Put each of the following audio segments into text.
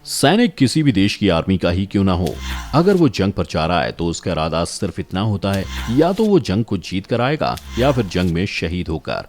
सैनिक किसी भी देश की आर्मी का ही क्यों ना हो, अगर वो जंग पर जा रहा है तो उसका इरादा सिर्फ इतना होता है, या तो वो जंग को जीत कर आएगा या फिर जंग में शहीद होकर,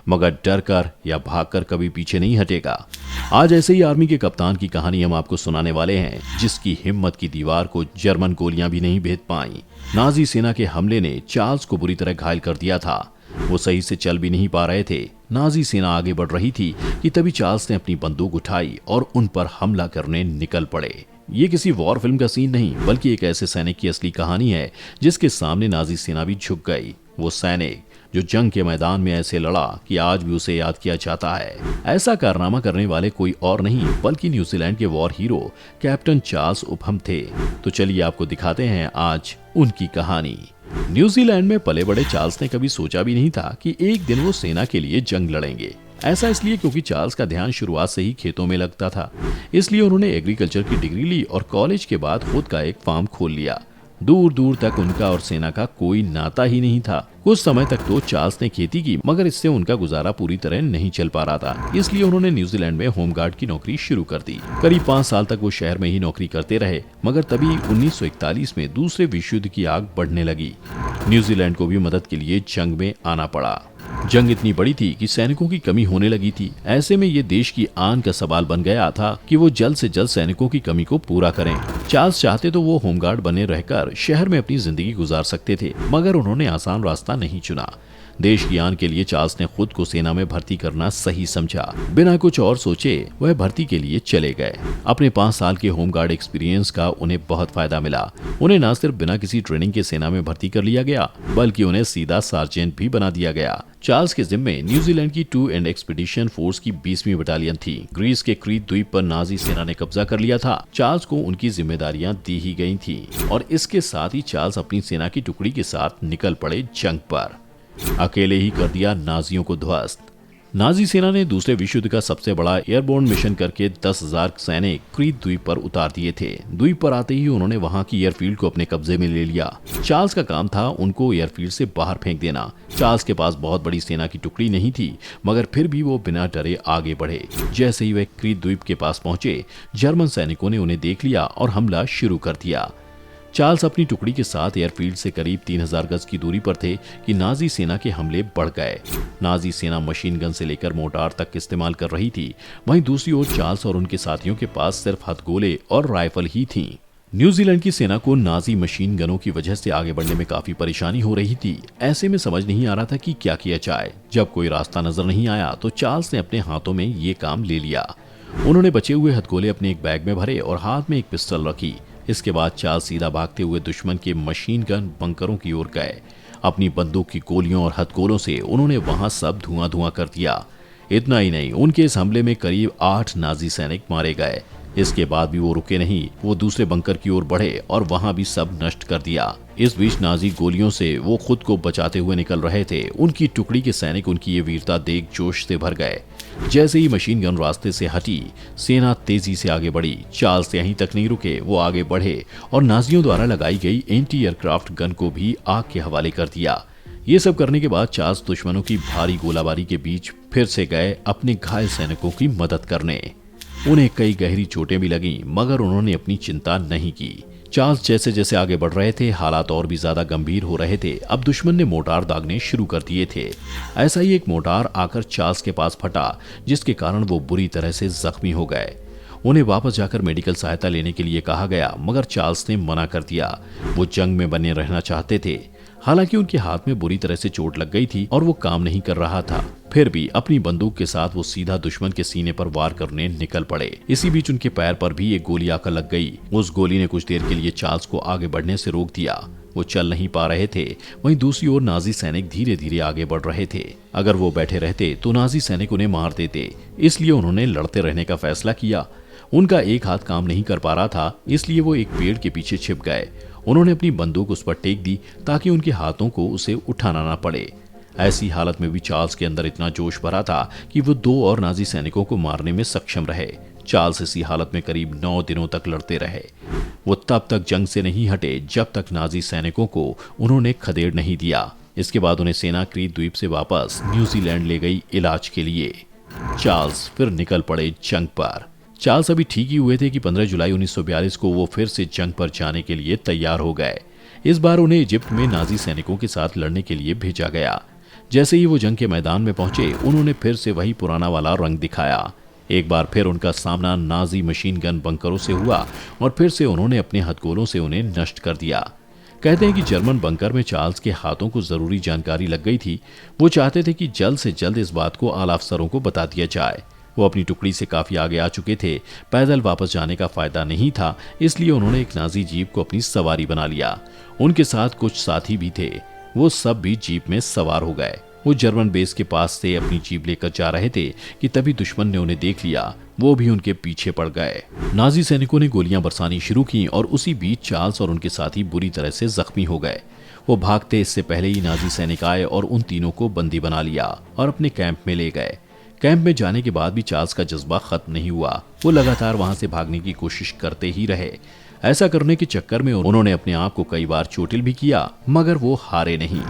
मगर डर कर या भाग कर कभी पीछे नहीं हटेगा। आज ऐसे ही आर्मी के कप्तान की कहानी हम आपको सुनाने वाले हैं, जिसकी हिम्मत की दीवार को जर्मन गोलियां भी नहीं भेद पाई। नाजी सेना के हमले ने चार्ल्स को बुरी तरह घायल कर दिया था। वो सही से चल भी नहीं पा रहे थे। नाजी सेना आगे बढ़ रही थी कि तभी चार्ल्स ने अपनी बंदूक उठाई और उन पर हमला करने निकल पड़े। ये किसी वॉर फिल्म का सीन नहीं, बल्कि एक ऐसे सैनिक की असली कहानी है जिसके सामने नाजी सेना भी झुक गई। वो सैनिक जो जंग के मैदान में ऐसे लड़ा कि आज भी उसे याद किया जाता है। ऐसा कारनामा करने वाले कोई और नहीं बल्कि न्यूजीलैंड के वॉर हीरो कैप्टन चार्ल्स उबहम थे। तो चलिए आपको दिखाते हैं आज उनकी कहानी। न्यूजीलैंड में पले बड़े चार्ल्स ने कभी सोचा भी नहीं था कि एक दिन वो सेना के लिए जंग लड़ेंगे। ऐसा इसलिए क्योंकि चार्ल्स का ध्यान शुरुआत से ही खेतों में लगता था। इसलिए उन्होंने एग्रीकल्चर की डिग्री ली और कॉलेज के बाद खुद का एक फार्म खोल लिया। दूर दूर तक उनका और सेना का कोई नाता ही नहीं था। कुछ समय तक तो चार्ल्स ने खेती की, मगर इससे उनका गुजारा पूरी तरह नहीं चल पा रहा था। इसलिए उन्होंने न्यूजीलैंड में होमगार्ड की नौकरी शुरू कर दी। करीब 5 साल तक वो शहर में ही नौकरी करते रहे, मगर तभी 1941 में दूसरे विश्व युद्ध की आग बढ़ने लगी। न्यूजीलैंड को भी मदद के लिए जंग में आना पड़ा। जंग इतनी बड़ी थी कि सैनिकों की कमी होने लगी थी। ऐसे में ये देश की आन का सवाल बन गया था कि वो जल्द से जल्द सैनिकों की कमी को पूरा करें। चार्ल्स चाहते तो वो होमगार्ड बने रहकर शहर में अपनी जिंदगी गुजार सकते थे, मगर उन्होंने आसान रास्ता नहीं चुना। देश की आन के लिए चार्ल्स ने खुद को सेना में भर्ती करना सही समझा। बिना कुछ और सोचे वह भर्ती के लिए चले गए। अपने 5 साल के होमगार्ड एक्सपीरियंस का उन्हें बहुत फायदा मिला। उन्हें न सिर्फ बिना किसी ट्रेनिंग के सेना में भर्ती कर लिया गया, बल्कि उन्हें सीधा सार्जेंट भी बना दिया गया। चार्ल्स के जिम्मे न्यूजीलैंड की 2 एंड एक्सपीडिशन फोर्स की 20वीं बटालियन थी। ग्रीस के क्रीट द्वीप पर नाजी सेना ने कब्जा कर लिया था। चार्ल्स को उनकी जिम्मेदारियां दी ही गई थी और इसके साथ ही चार्ल्स अपनी सेना की टुकड़ी के साथ निकल पड़े जंग पर। अकेले ही कर दिया नाजियों को ध्वस्त। नाजी सेना ने दूसरे विश्व युद्ध का सबसे बड़ा एयरबोर्न मिशन करके 10,000 सैनिक क्रीट द्वीप पर उतार दिए थे। द्वीप पर आते ही उन्होंने वहां की एयरफील्ड को अपने कब्जे में ले लिया। चार्ल्स का काम था उनको एयरफील्ड से बाहर फेंक देना। चार्ल्स के पास बहुत बड़ी सेना की टुकड़ी नहीं थी, मगर फिर भी वो बिना डरे आगे बढ़े। जैसे ही वे क्रीट द्वीप के पास पहुंचे, जर्मन सैनिकों ने उन्हें देख लिया और हमला शुरू कर दिया। चार्ल्स अपनी टुकड़ी के साथ एयरफील्ड से करीब 3000 गज की दूरी पर थे कि नाजी सेना के हमले बढ़ गए। नाजी सेना मशीन गन से लेकर मोर्टार तक इस्तेमाल कर रही थी। वहीं दूसरी ओर चार्ल्स और उनके साथियों के पास सिर्फ हथगोले और राइफल ही थीं। न्यूजीलैंड की सेना को नाजी मशीन गनों की वजह से आगे बढ़ने में काफी परेशानी हो रही थी। ऐसे में समझ नहीं आ रहा था कि क्या किया जाए। जब कोई रास्ता नजर नहीं आया तो चार्ल्स ने अपने हाथों में ये काम ले लिया। उन्होंने बचे हुए हथगोले अपने एक बैग में भरे और हाथ में एक पिस्टल रखी। इसके बाद चार्ल्स सीधा भागते हुए दुश्मन के मशीन गन बंकरों की ओर गए। अपनी बंदूक की गोलियों और हथगोलों से उन्होंने वहां सब धुआं धुआं कर दिया। इतना ही नहीं, उनके इस हमले में करीब 8 नाजी सैनिक मारे गए। इसके बाद भी वो रुके नहीं। वो दूसरे बंकर की ओर बढ़े और वहां भी सब नष्ट कर दिया। इस बीच नाजी गोलियों से वो खुद को बचाते हुए निकल रहे थे। उनकी टुकड़ी के सैनिक उनकी ये वीरता देख जोश से भर गए। जैसे ही मशीन गन रास्ते से हटी, सेना तेजी से आगे बढ़ी। चार्ल्स यहीं तक नहीं रुके, वो आगे बढ़े और नाजियों द्वारा लगाई गई एंटी एयरक्राफ्ट गन को भी आग के हवाले कर दिया। ये सब करने के बाद चार्ल्स दुश्मनों की भारी गोलाबारी के बीच फिर से गए अपने घायल सैनिकों की मदद करने। उन्हें कई गहरी चोटें भी लगीं, मगर उन्होंने अपनी चिंता नहीं की। चार्ल्स जैसे जैसे आगे बढ़ रहे थे, हालात और भी ज्यादा गंभीर हो रहे थे। अब दुश्मन ने मोर्टार दागने शुरू कर दिए थे। ऐसा ही एक मोर्टार आकर चार्ल्स के पास फटा, जिसके कारण वो बुरी तरह से जख्मी हो गए। उन्हें वापस जाकर मेडिकल सहायता लेने के लिए कहा गया, मगर चार्ल्स ने मना कर दिया। वो जंग में बने रहना चाहते थे। हालांकि उनके हाथ में बुरी तरह से चोट लग गई थी और वो काम नहीं कर रहा था। फिर भी अपनी बंदूक के साथ वो सीधा दुश्मन के सीने पर वार करने निकल पड़े। इसी बीच उनके पैर पर भी एक गोली आकर लग गई। उस गोली ने कुछ देर के लिए चार्ल्स को आगे बढ़ने से रोक दिया। वो चल नहीं पा रहे थे। वहीं दूसरी ओर नाजी सैनिक धीरे धीरे आगे बढ़ रहे थे। अगर वो बैठे रहते तो नाजी सैनिक उन्हें मार देते, इसलिए उन्होंने लड़ते रहने का फैसला किया। उनका एक हाथ काम नहीं कर पा रहा था, इसलिए वो एक पेड़ के पीछे छिप गए। उन्होंने अपनी बंदूक उस पर टेक दी ताकि उनके हाथों को उसे उठाना ना पड़े। ऐसी हालत में भी चार्ल्स के अंदर इतना जोश भरा था कि वो 2 और नाजी सैनिकों को मारने में सक्षम रहे। चार्ल्स इसी हालत में करीब 9 दिनों तक लड़ते रहे। वो तब तक जंग से नहीं हटे जब तक नाजी सैनिकों को उन्होंने खदेड़ नहीं दिया। इसके बाद उन्हें सेना क्रीट द्वीप से वापस न्यूजीलैंड ले गई इलाज के लिए। चार्ल्स फिर निकल पड़े जंग पर। चार्ल्स अभी ठीक ही हुए थे कि 15 जुलाई 1942 को वो फिर से जंग पर जाने के लिए तैयार हो गए। इस बार उन्हें इजिप्ट में नाजी सैनिकों के साथ लड़ने के लिए भेजा गया। जैसे ही वो जंग के मैदान में पहुंचे, उन्होंने फिर से वही पुराना वाला रंग दिखाया। एक बार फिर उनका सामना नाजी मशीन गन बंकरों से हुआ और फिर से उन्होंने अपने हथगोलों से उन्हें नष्ट कर दिया। कहते हैं कि जर्मन बंकर में चार्ल्स के हाथों को जरूरी जानकारी लग गई थी। वो चाहते थे कि जल्द से जल्द इस बात को आला अफसरों को बता दिया जाए। वो अपनी टुकड़ी से काफी आगे आ चुके थे। पैदल वापस जाने का फायदा नहीं था, इसलिए उन्होंने एक नाजी जीप को अपनी सवारी बना लिया। उनके साथ कुछ साथी भी थे। वो सब भी जीप में सवार हो गए। वो जर्मन बेस के पास से अपनी जीप लेकर जा रहे थे कि तभी दुश्मन ने उन्हें देख लिया। वो भी उनके पीछे पड़ गए। नाजी सैनिकों ने गोलियां बरसानी शुरू की और उसी बीच चार्ल्स और उनके साथी बुरी तरह से जख्मी हो गए। वो भागते इससे पहले ही नाजी सैनिक आए और उन तीनों को बंदी बना लिया और अपने कैंप में ले गए। कैंप में जाने के बाद भी चार्ल्स का जज्बा खत्म नहीं हुआ। वो लगातार वहां से भागने की कोशिश करते ही रहे। ऐसा करने के चक्कर में उन्होंने अपने आप को कई बार चोटिल भी किया, मगर वो हारे नहीं।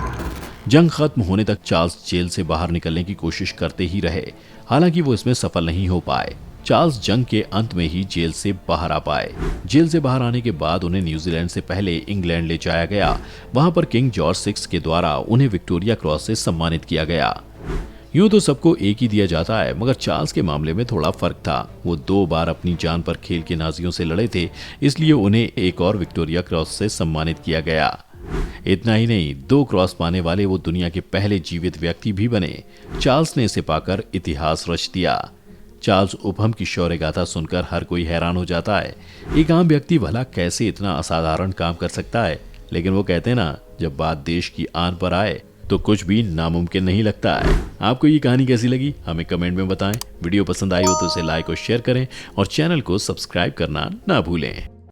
जंग खत्म होने तक चार्ल्स जेल से बाहर निकलने की कोशिश करते ही रहे। हालांकि वो इसमें सफल नहीं हो पाए। चार्ल्स जंग के अंत में ही जेल से बाहर आ पाए। जेल से बाहर आने के बाद उन्हें न्यूजीलैंड से पहले इंग्लैंड ले जाया गया। वहां पर किंग जॉर्ज 6 के द्वारा उन्हें विक्टोरिया क्रॉस से सम्मानित किया गया। यूं तो सबको एक ही दिया जाता है, मगर चार्ल्स के मामले में थोड़ा फर्क था। वो 2 बार अपनी जान पर खेल के नाजियों से लड़े थे, इसलिए उन्हें एक और विक्टोरिया क्रॉस से सम्मानित किया गया। इतना ही नहीं, 2 क्रॉस पाने वाले वो दुनिया के पहले जीवित व्यक्ति भी बने। चार्ल्स ने इसे पाकर इतिहास रच दिया। चार्ल्स उबहम की शौर्य गाथा सुनकर हर कोई हैरान हो जाता है। एक आम व्यक्ति भला कैसे इतना असाधारण काम कर सकता है, लेकिन वो कहते हैं ना, जब बात देश की आन पर आए तो कुछ भी नामुमकिन नहीं लगता है। आपको ये कहानी कैसी लगी हमें कमेंट में बताएं। वीडियो पसंद आई हो तो इसे लाइक और शेयर करें और चैनल को सब्सक्राइब करना ना भूलें।